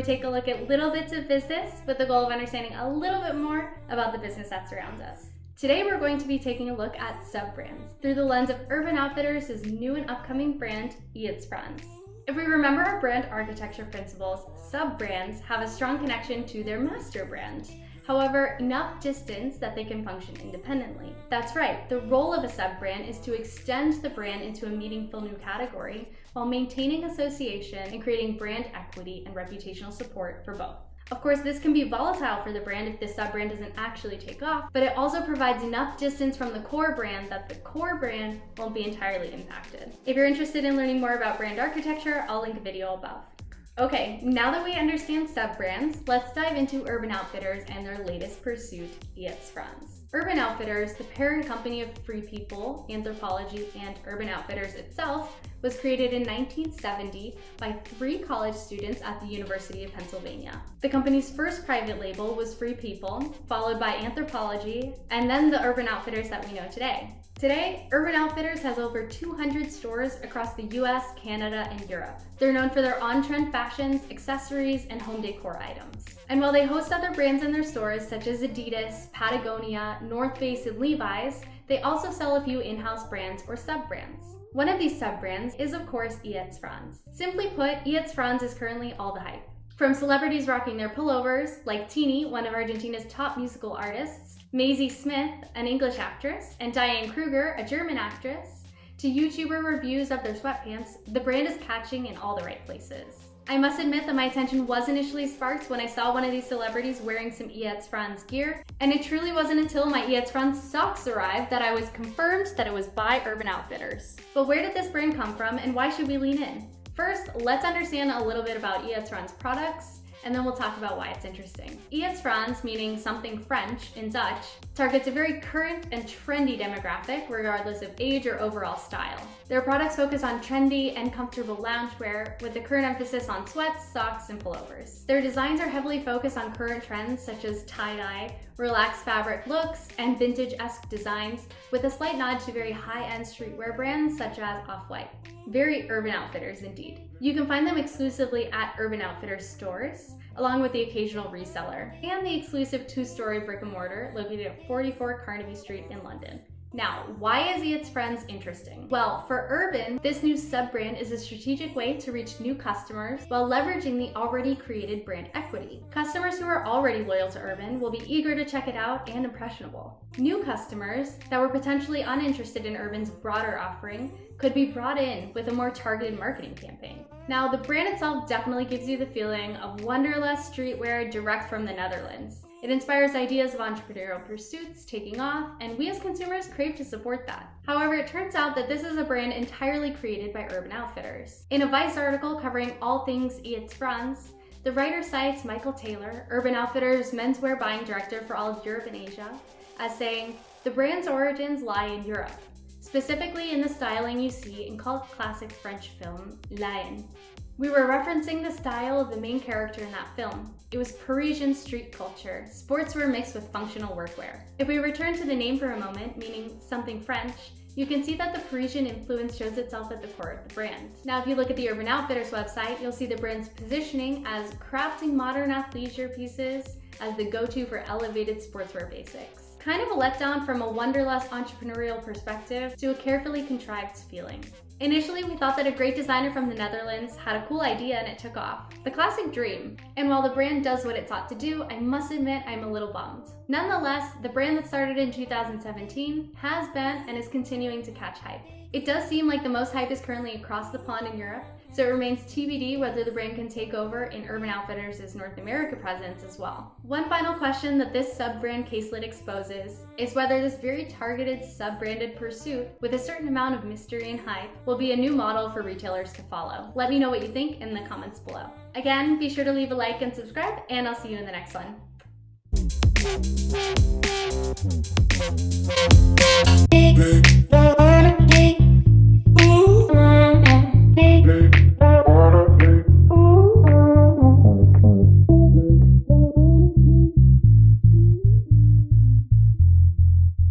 we take a look at little bits of business with the goal of understanding a little bit more about the business that surrounds us. Today we're going to be taking a look at sub-brands through the lens of Urban Outfitters' new and upcoming brand, It's Frans. If we remember our brand architecture principles, sub-brands have a strong connection to their master brand. However, enough distance that they can function independently. That's right, the role of a sub-brand is to extend the brand into a meaningful new category while maintaining association and creating brand equity and reputational support for both. Of course, this can be volatile for the brand if the sub-brand doesn't actually take off, but it also provides enough distance from the core brand that the core brand won't be entirely impacted. If you're interested in learning more about brand architecture, I'll link a video above. Okay, now that we understand sub-brands, let's dive into Urban Outfitters and their latest pursuit, It's Frans. Urban Outfitters, the parent company of Free People, Anthropologie, and Urban Outfitters itself, was created in 1970 by 3 college students at the University of Pennsylvania. The company's first private label was Free People, followed by Anthropologie, and then the Urban Outfitters that we know today. Today, Urban Outfitters has over 200 stores across the US, Canada, and Europe. They're known for their on-trend fashions, accessories, and home decor items. And while they host other brands in their stores, such as Adidas, Patagonia, North Face, and Levi's, they also sell a few in-house brands or sub-brands. One of these sub-brands is, of course, It's Frans. Simply put, It's Frans is currently all the hype. From celebrities rocking their pullovers, like Tini, one of Argentina's top musical artists, Maisie Smith, an English actress, and Diane Kruger, a German actress, to YouTuber reviews of their sweatpants, the brand is catching in all the right places. I must admit that my attention was initially sparked when I saw one of these celebrities wearing some It's Frans gear, and it truly wasn't until my It's Frans socks arrived that I was confirmed that it was by Urban Outfitters. But where did this brand come from, and why should we lean in? First, let's understand a little bit about It's Frans products, and then we'll talk about why it's interesting. It's Frans, meaning something French in Dutch, targets a very current and trendy demographic regardless of age or overall style. Their products focus on trendy and comfortable loungewear with a current emphasis on sweats, socks, and pullovers. Their designs are heavily focused on current trends such as tie-dye, relaxed fabric looks, and vintage-esque designs with a slight nod to very high-end streetwear brands such as Off-White. Very Urban Outfitters indeed. You can find them exclusively at Urban Outfitters stores, along with the occasional reseller, and the exclusive 2-story brick and mortar located at 44 Carnaby Street in London. Now, why is It's Frans interesting? Well, for Urban, this new sub-brand is a strategic way to reach new customers while leveraging the already created brand equity. Customers who are already loyal to Urban will be eager to check it out and impressionable. New customers that were potentially uninterested in Urban's broader offering could be brought in with a more targeted marketing campaign. Now, the brand itself definitely gives you the feeling of wanderlust streetwear direct from the Netherlands. It inspires ideas of entrepreneurial pursuits taking off, and we as consumers crave to support that. However, it turns out that this is a brand entirely created by Urban Outfitters. In a Vice article covering all things It's Frans, the writer cites Michael Taylor, Urban Outfitters' menswear buying director for all of Europe and Asia, as saying, "The brand's origins lie in Europe, specifically in the styling you see in cult classic French film, Lion. We were referencing the style of the main character in that film. It was Parisian street culture, sportswear mixed with functional workwear." If we return to the name for a moment, meaning something French, you can see that the Parisian influence shows itself at the core of the brand. Now, if you look at the Urban Outfitters website, you'll see the brand's positioning as crafting modern athleisure pieces as the go-to for elevated sportswear basics. Kind of a letdown from a wanderlust entrepreneurial perspective to a carefully contrived feeling. Initially, we thought that a great designer from the Netherlands had a cool idea and it took off. The classic dream. And while the brand does what it's ought to do, I must admit I'm a little bummed. Nonetheless, the brand that started in 2017 has been and is continuing to catch hype. It does seem like the most hype is currently across the pond in Europe, so it remains TBD whether the brand can take over in Urban Outfitters' North America presence as well. One final question that this sub-brand caselet exposes is whether this very targeted sub-branded pursuit with a certain amount of mystery and hype will be a new model for retailers to follow. Let me know what you think in the comments below. Again, be sure to leave a like and subscribe, and I'll see you in the next one.